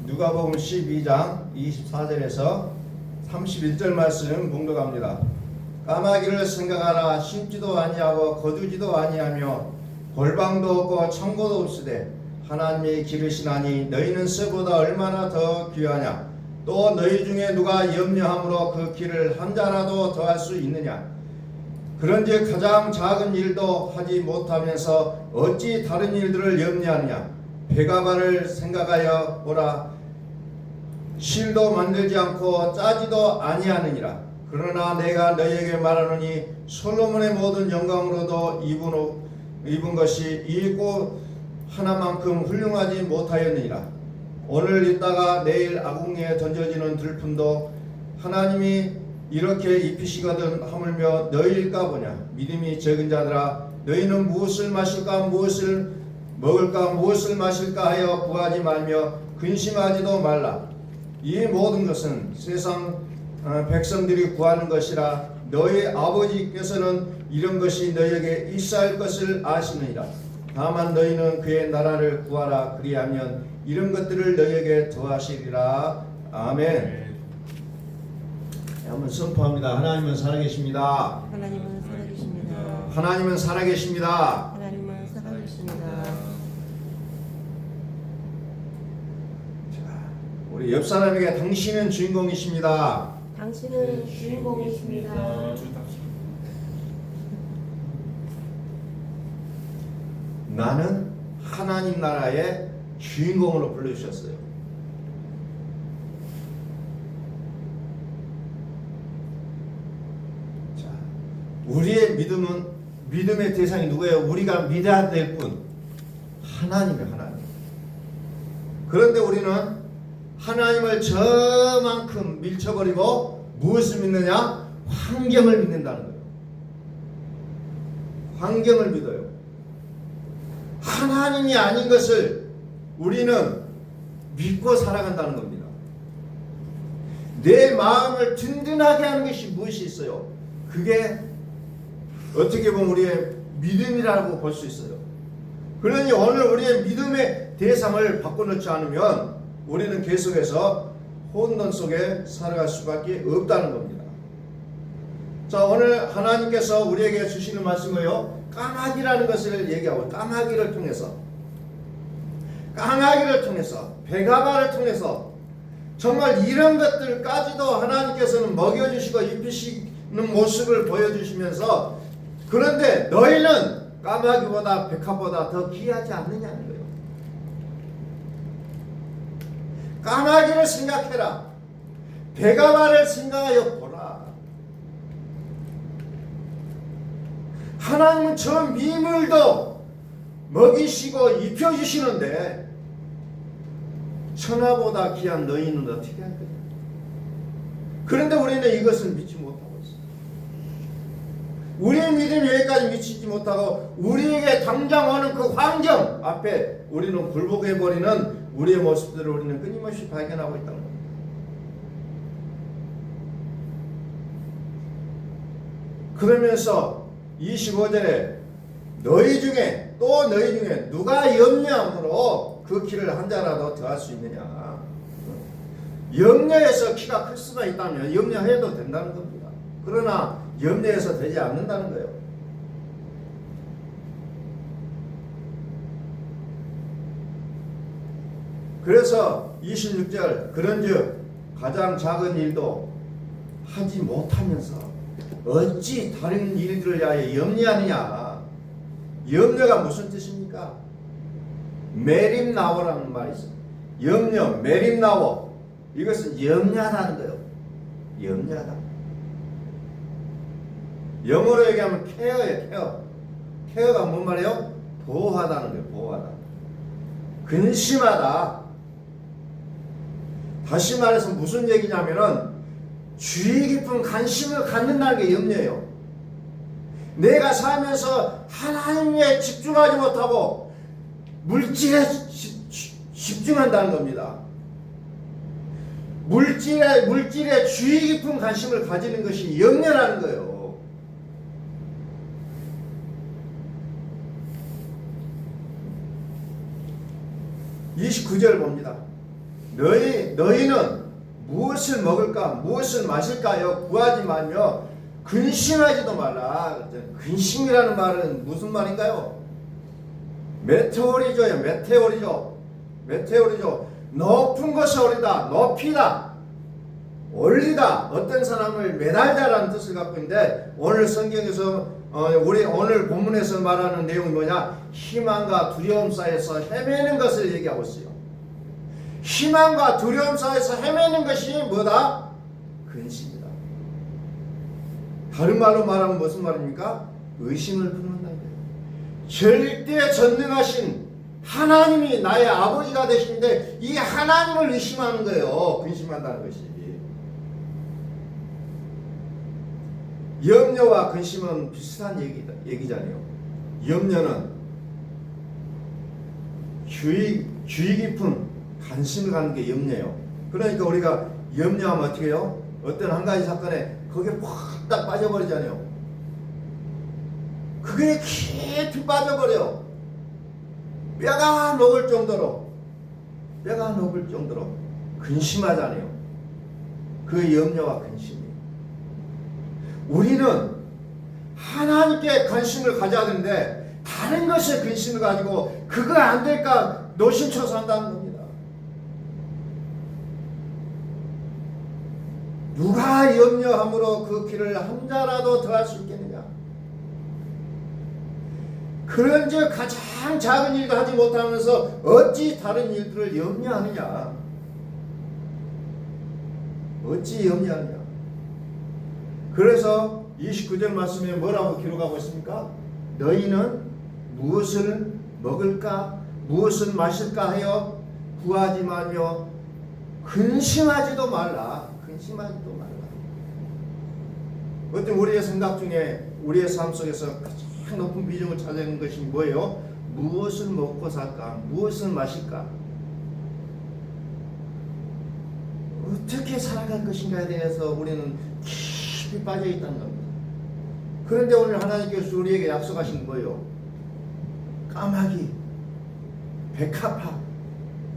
누가복음 12장 24절에서 31절 말씀 봉독합니다. 까마귀를 생각하라. 심지도 아니하고 거두지도 아니하며 골방도 없고 창고도 없으되 하나님이 기르시나니 너희는 쇠보다 얼마나 더 귀하냐. 또 너희 중에 누가 염려함으로 그 길을 한 자라도 더할 수 있느냐. 그런즉 가장 작은 일도 하지 못하면서 어찌 다른 일들을 염려하느냐. 배가발을 생각하여 보라. 실도 만들지 않고 짜지도 아니하느니라. 그러나 내가 너희에게 말하노니 솔로몬의 모든 영광으로도 입은 것이 이 꽃 하나만큼 훌륭하지 못하였느니라. 오늘 있다가 내일 아궁이에 던져지는 들품도 하나님이 이렇게 입히시거든 하물며 너희일까 보냐. 믿음이 적은 자들아, 너희는 무엇을 마실까 무엇을 먹을까 무엇을 마실까 하여 구하지 말며 근심하지도 말라. 이 모든 것은 세상 백성들이 구하는 것이라. 너희 아버지께서는 이런 것이 너희에게 있어야 할 것을 아시느니라. 다만 너희는 그의 나라를 구하라. 그리하면 이런 것들을 너희에게 더하시리라. 아멘. 한번 선포합니다. 하나님은 살아계십니다. 하나님은 살아계십니다. 하나님은 살아계십니다. 하나님은 살아계십니다. 자, 우리 옆 사람에게 당신은 주인공이십니다. 당신은 주인공이십니다. 나는 하나님 나라의 주인공으로 불러주셨어요. 자, 우리의 믿음의 대상이 누구예요? 우리가 믿어야 될 분, 하나님이에요. 하나님. 그런데 우리는 하나님을 저만큼 밀쳐버리고 무엇을 믿느냐? 환경을 믿는다는 거예요. 환경을 믿어요. 하나님이 아닌 것을 우리는 믿고 살아간다는 겁니다. 내 마음을 든든하게 하는 것이 무엇이 있어요? 그게 어떻게 보면 우리의 믿음이라고 볼 수 있어요. 그러니 오늘 우리의 믿음의 대상을 바꿔놓지 않으면 우리는 계속해서 혼돈 속에 살아갈 수밖에 없다는 겁니다. 자, 오늘 하나님께서 우리에게 주시는 말씀은요, 까마귀라는 것을 얘기하고, 까마귀를 통해서, 배가발을 통해서 정말 이런 것들까지도 하나님께서는 먹여주시고 입히시는 모습을 보여주시면서, 그런데 너희는 까마귀보다 백합보다 더 귀하지 않느냐는 거예요. 까마귀를 생각해라. 배가발을 생각하여 보라. 하나님은 저 미물도 먹이시고 입혀주시는데 천하보다 귀한 너희는 어떻게 할 거냐. 그런데 우리는 이것을 믿지 못하고 있어요. 우리의 믿음이 여기까지 미치지 못하고 우리에게 당장 오는 그 환경 앞에 우리는 굴복해버리는 우리의 모습들을 우리는 끊임없이 발견하고 있다는 겁니다. 그러면서 25절에 너희 중에 누가 염려함으로 그 키를 한 자라도 더할 수 있느냐. 염려해서 키가 클 수가 있다면 염려해도 된다는 겁니다. 그러나 염려해서 되지 않는다는 거예요. 그래서 26절 그런즉 가장 작은 일도 하지 못하면서 어찌 다른 일들을 위하여 염려하느냐. 염려가 무슨 뜻입니까? 메림나워라는 말이 있어요. 염려, 메림나워. 이것은 염려하다는 거예요. 염려하다. 영어로 얘기하면 케어예요. 케어. 케어가 뭔 말이에요? 보호하다는 거예요. 보호하다. 근심하다. 다시 말해서 무슨 얘기냐면은 주의 깊은 관심을 갖는다는 게 염려예요. 내가 살면서 하나님에 집중하지 못하고 물질에 집중한다는 겁니다. 물질에 주의 깊은 관심을 가지는 것이 염려라는 거예요. 29절 봅니다. 너희는 무엇을 먹을까 무엇을 마실까요 구하지 말며 근심하지도 말라. 근심이라는 말은 무슨 말인가요? 메테오리죠요. 메테오리죠. 높은 것이 오르다, 높이다, 올리다. 어떤 사람을 매달다라는 뜻을 갖고 있는데 오늘 성경에서 우리 오늘 본문에서 말하는 내용이 뭐냐? 희망과 두려움 사이에서 헤매는 것을 얘기하고 있어요. 희망과 두려움 사이에서 헤매는 것이 뭐다? 근심이다. 다른 말로 말하면 무슨 말입니까? 의심을 품는다는 거예요. 절대 전능하신 하나님이 나의 아버지가 되시는데 이 하나님을 의심하는 거예요. 근심한다는 것이. 염려와 근심은 비슷한 얘기잖아요. 염려는 주의 깊은 관심을 갖는 게 염려예요. 그러니까 우리가 염려하면 어떻게 해요? 어떤 한 가지 사건에 거기에 팍딱 빠져버리잖아요. 그게 깊이 빠져버려. 뼈가 녹을 정도로 근심하잖아요. 그 염려와 근심이. 우리는 하나님께 관심을 가져야 되는데 다른 것에 근심을 가지고 그거 안 될까 노심초사 한다는 겁니다. 누가 염려함으로 그 길을 한 자라도 더할 수 있겠느냐? 그런즉 가장 작은 일도 하지 못하면서 어찌 다른 일들을 염려하느냐? 그래서 29절 말씀에 뭐라고 기록하고 있습니까? 너희는 무엇을 먹을까 무엇을 마실까 하여 구하지 말며 근심하지도 말라. 어떤 우리의 생각 중에 우리의 삶 속에서 가장 높은 비중을 차지하는 것이 뭐예요? 무엇을 먹고 살까? 무엇을 마실까? 어떻게 살아갈 것인가에 대해서 우리는 깊이 빠져 있다는 겁니다. 그런데 오늘 하나님께서 우리에게 약속하신 뭐예요? 까마귀, 백합화,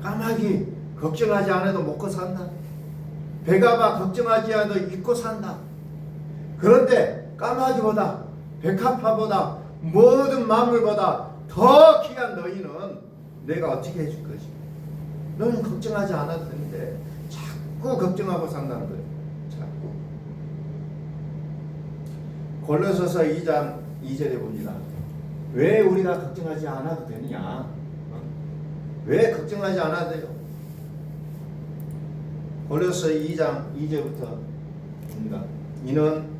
까마귀 걱정하지 않아도 먹고 산다. 백합화 걱정하지 않아도 입고 산다. 그런데 까마귀보다 백합화보다 모든 만물보다 더 귀한 너희는 내가 어떻게 해줄 것이냐. 너는 걱정하지 않아도 되는데 자꾸 걱정하고 산다는 거예요. 자꾸. 골로새서 2장 2절에 봅니다. 왜 우리가 걱정하지 않아도 되느냐? 왜 걱정하지 않아도 돼요? 골로새 2장 2절부터 봅니다. 이는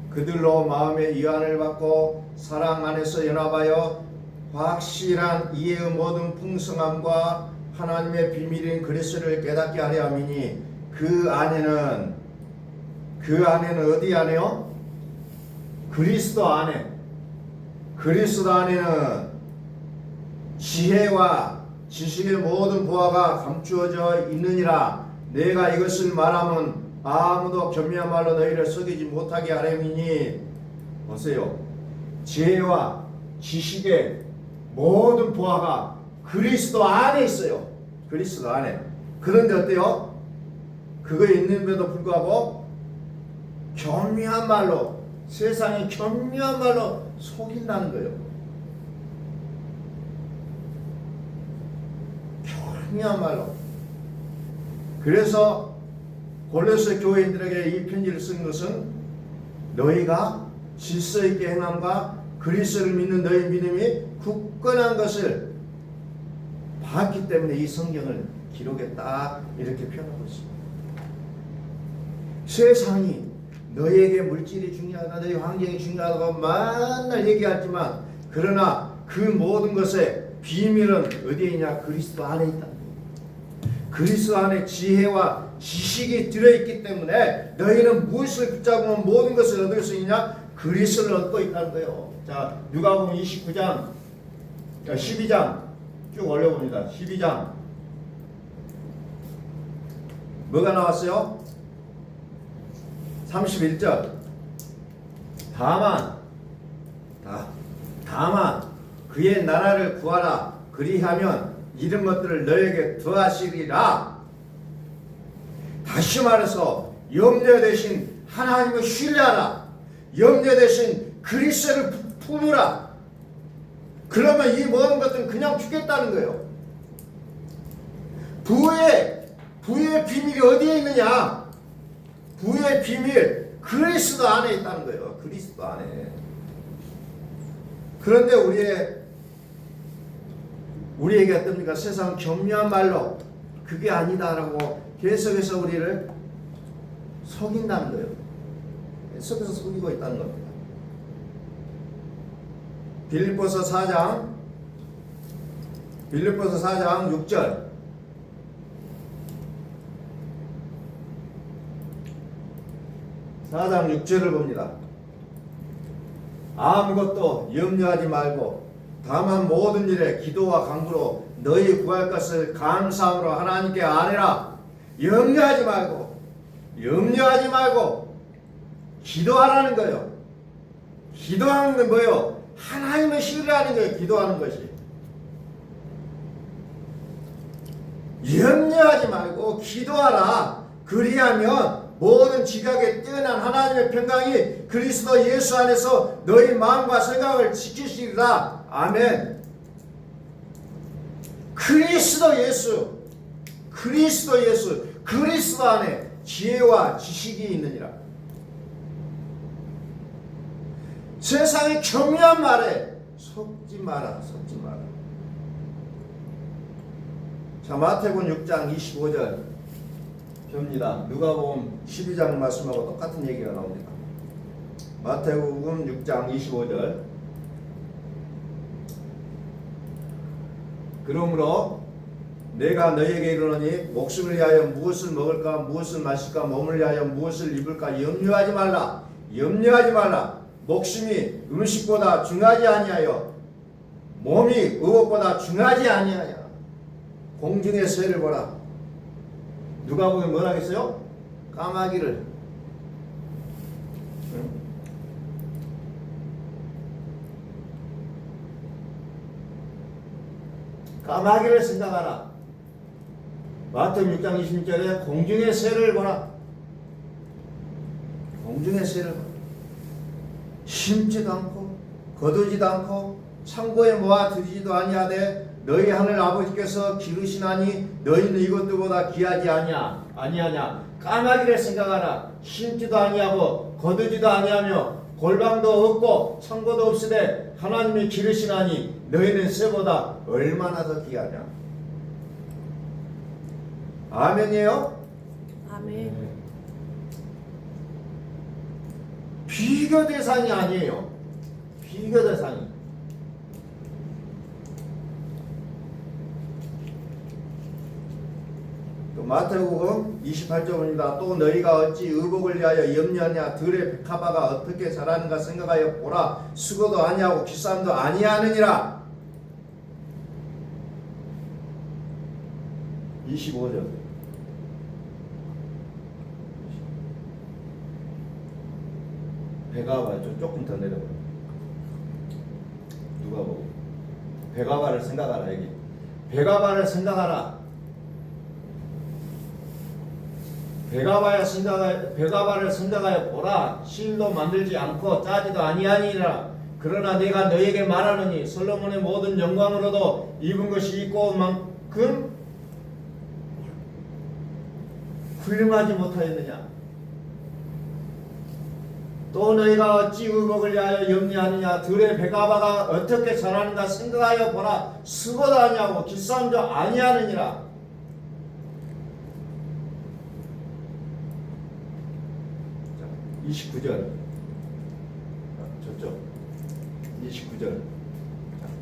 그들로 마음의 위안을 받고 사랑 안에서 연합하여 확실한 이해의 모든 풍성함과 하나님의 비밀인 그리스도를 깨닫게 하려 함이니 그 안에는 어디 안에요? 그리스도 안에는 지혜와 지식의 모든 보화가 감추어져 있느니라. 내가 이것을 말하면 아무도 겸비한 말로 너희를 속이지 못하게 하려니니. 보세요. 지혜와 지식의 모든 보화가 그리스도 안에 있어요. 그리스도 안에. 그런데 어때요? 그거에 있는데도 불구하고 겸비한 말로, 세상이 겸비한 말로 속인다는 거예요. 겸비한 말로. 그래서 골로새 교회인들에게 이 편지를 쓴 것은 너희가 질서 있게 행함과 그리스도를 믿는 너희 믿음이 굳건한 것을 봤기 때문에 이 성경을 기록했다, 이렇게 표현하고 있습니다. 세상이 너희에게 물질이 중요하다, 너희 환경이 중요하다고 맨날 얘기하지만 그러나 그 모든 것의 비밀은 어디에 있냐? 그리스도 안에 있다. 그리스도 안에 지혜와 지식이 들어있기 때문에 너희는 무엇을 붙잡으면 모든 것을 얻을 수 있냐? 그리스도를 얻고 있다는 거예요. 자, 누가복음 29장 12장 쭉 올려봅니다. 12장 뭐가 나왔어요? 31절. 다만 그의 나라를 구하라. 그리하면 이런 것들을 너에게 더하시리라. 다시 말해서 염려 대신 하나님을 신뢰하라. 염려 대신 그리스도를 품으라. 그러면 이 모든 것들은 그냥 죽겠다는 거예요. 부의 비밀이 어디에 있느냐? 부의 비밀 그리스도 안에 있다는 거예요. 그리스도 안에. 그런데 우리에게 어떻습니까? 세상 경미한 말로 그게 아니다라고 계속해서 우리를 속인다는 거예요. 계속해서 속이고 있다는 겁니다. 빌립보서 4장 6절. 사장 6절을 봅니다. 아무것도 염려하지 말고 다만 모든 일에 기도와 간구로 너희 구할 것을 감사함으로 하나님께 아뢰라. 염려하지 말고 기도하라는 거예요. 기도하는 건 뭐예요? 하나님을 신뢰하는 거예요. 기도하는 것이. 염려하지 말고 기도하라. 그리하면 모든 지각에 뛰어난 하나님의 평강이 그리스도 예수 안에서 너희 마음과 생각을 지키시리라. 아멘. 그리스도 안에 지혜와 지식이 있느니라. 세상의 경미한 말에 속지 마라. 자, 마태복음 6장 25절 봅니다. 누가복음 12장 말씀하고 똑같은 얘기가 나옵니다. 마태복음 6장 25절. 그러므로 내가 너희에게 이르노니 목숨을 위하여 무엇을 먹을까 무엇을 마실까 몸을 위하여 무엇을 입을까 염려하지 말라. 목숨이 음식보다 중하지 아니하여 몸이 의복보다 중하지 아니하여. 공중의 새를 보라. 누가 보면 뭐라 하겠어요? 까마귀를. 까마귀를 생각하라. 마태복음 6장 26절에 공중의 새를 보라. 공중의 새를 보라. 심지도 않고 거두지도 않고 창고에 모아 두지도 아니하되 너희 하늘 아버지께서 기르시나니 너희는 이것들보다 귀하지 아니하냐. 까마귀를 생각하라. 심지도 아니하고 거두지도 아니하며 골방도 없고 창고도 없으되 하나님이 기르시나니 너희는 새보다 얼마나 더 귀하냐. 아멘이에요? 아멘. 비교 대상이 아니에요. 비교 대상이. 마태복음 28절입니다. 또 너희가 어찌 의복을 위하여 염려하냐. 들의 백합화가 어떻게 자라는가 생각하여 보라. 수고도 아니하고 기싸움도 아니하느니라. 25절. 백합화 조금 더 내려봐. 누가 보고 백합화를 생각하라. 여기 백합화를 생각하라. 백합화를 생각하여 보라. 실로 만들지 않고 짜지도 아니하니라. 그러나 내가 너희에게 말하노니 솔로몬의 모든 영광으로도 입은 것이 있고 만큼 훌륭하지 못하였느냐. 또 너희가 어찌 의복을 위하여 염려하느냐. 들의 백합화가 어떻게 자라는가 생각하여 보라. 수고도 아니하고 기싸움도 아니하느니라. 29절. 저쪽 29절.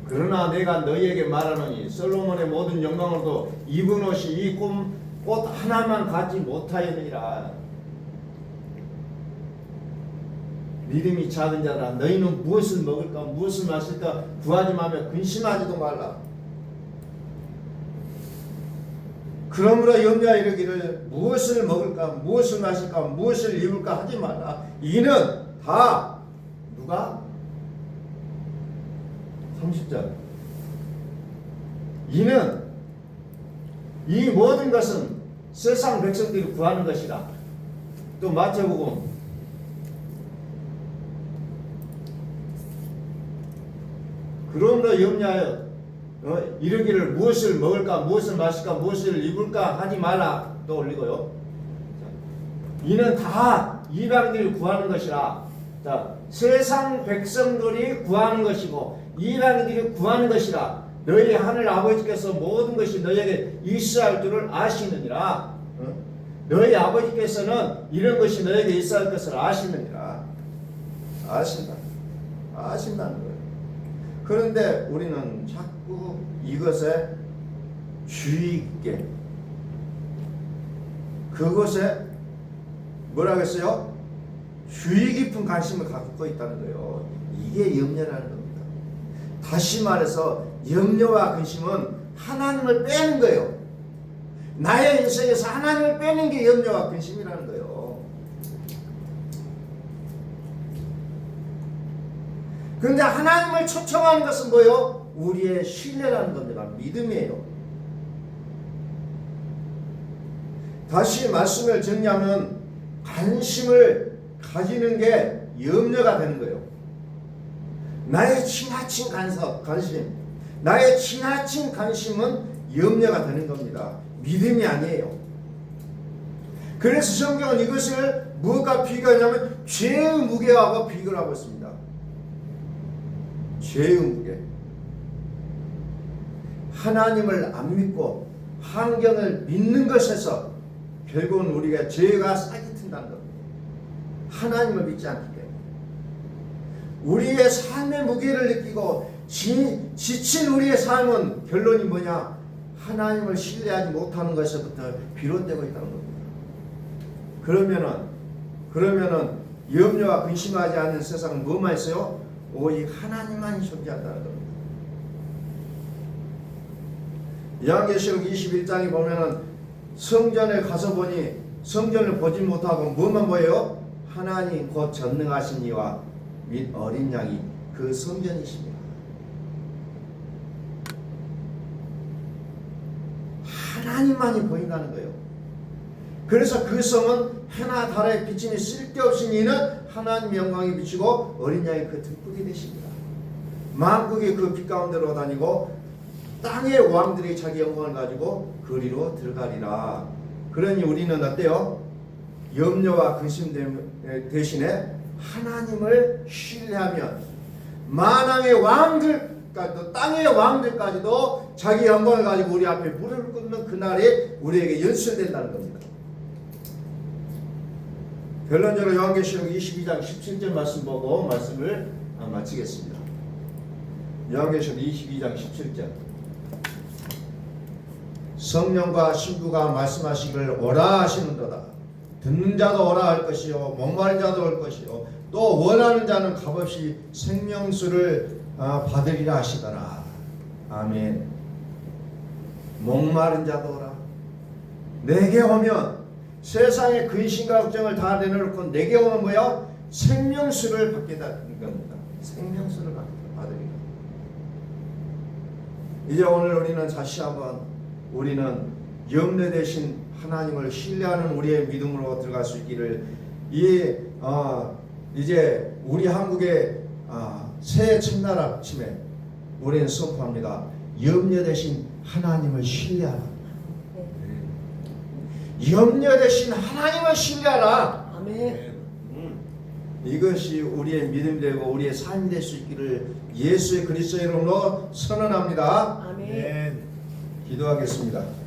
그러나 내가 너희에게 말하노니 솔로몬의 모든 영광으로도 입은 옷이 이 꽃 하나만 갖지 못하였느니라. 믿음이 작은 자라. 너희는 무엇을 먹을까 무엇을 마실까 구하지 말며 근심하지도 말라. 그러므로 염려하 이르기를 무엇을 먹을까 무엇을 마실까 무엇을 입을까 하지 말라. 이는 다 누가? 30절. 이는 이 모든 것은 세상 백성들이 구하는 것이다. 또 마태복음 '그러므로 염려하여 이르기를 무엇을 먹을까 무엇을 마실까 무엇을 입을까 하지 말라.' 또 올리고요. 이는 다 이방인들이 구하는 것이라. 자, 세상 백성들이 구하는 것이고 이방인들이 구하는 것이라. 너희 하늘 아버지께서 모든 것이 너희에게 있어야 할 줄을 아시느니라. 너희 아버지께서는 이런 것이 너희에게 있어야 할 것을 아시느니라. 아신다는 거예요. 그런데 우리는 자꾸 이것에 주의 있게, 그것에 뭐라고 했어요? 주의 깊은 관심을 갖고 있다는 거예요. 이게 염려라는 겁니다. 다시 말해서 염려와 근심은 하나님을 빼는 거예요. 나의 인생에서 하나님을 빼는 게 염려와 근심이라는 거예요. 그런데 하나님을 초청하는 것은 뭐예요? 우리의 신뢰라는 겁니다. 믿음이에요. 다시 말씀을 정리하면 관심을 가지는 게 염려가 되는 거예요. 나의 지나친 관심, 나의 지나친 관심은 염려가 되는 겁니다. 믿음이 아니에요. 그래서 성경은 이것을 무엇과 비교하냐면 죄의 무게하고 비교를 하고 있습니다. 죄의 무게. 하나님을 안 믿고 환경을 믿는 것에서 결국은 우리가 죄가 싹이 튼다는 겁니다. 하나님을 믿지 않기 때문에. 우리의 삶의 무게를 느끼고 지친 우리의 삶은 결론이 뭐냐? 하나님을 신뢰하지 못하는 것에서부터 비롯되고 있다는 겁니다. 그러면은 염려와 근심하지 않는 세상은 뭐만 있어요? 오직 하나님만이 존재한다는 겁니다. 요한계시록 21장에 보면은 성전에 가서 보니 성전을 보지 못하고 뭐만 보여요? 하나님 곧 전능하신 이와 및 어린 양이 그 성전이십니다. 하나님만이 보인다는 거예요. 그래서 그 성은 해나 달에 비침이 쓸데없인 이는 하나님 영광이 비치고 어린 양이 그 등불이 되십니다. 만국이 그 빛 가운데로 다니고 땅의 왕들이 자기 영광을 가지고 그리로 들어가리라. 그러니 우리는 어때요? 염려와 근심 대신에 하나님을 신뢰하면 만왕의 왕들까지도 땅의 왕들까지도 자기 영광을 가지고 우리 앞에 무릎을 꿇는 그날이 우리에게 연출된다는 겁니다. 결론적으로 요한계시록 22장 17절 말씀 보고 말씀을 마치겠습니다. 요한계시록 22장 17절. 성령과 신부가 말씀하시기를 오라 하시는도다. 듣는 자도 오라 할 것이요 목마른 자도 올 것이요 또 원하는 자는 값없이 생명수를 받으리라 하시더라. 아멘. 목마른 자도 오라. 내게 오면 세상의 근심과 걱정을 다 내려놓고 내게 오면 뭐야? 생명수를 받게 되는 겁니다. 생명수를 받으리라. 이제 오늘 우리는 다시 한번 우리는 염려 대신 하나님을 신뢰하는 우리의 믿음으로 들어갈 수 있기를 이제 우리 한국의 새해 첫날 아침에 우리는 선포합니다. 염려 대신 하나님을 신뢰하라. 염려 대신 하나님을 신뢰하라. 아멘. 이것이 우리의 믿음이 되고 우리의 삶이 될 수 있기를 예수의 그리스도 이름으로 선언합니다. 아멘. 기도하겠습니다.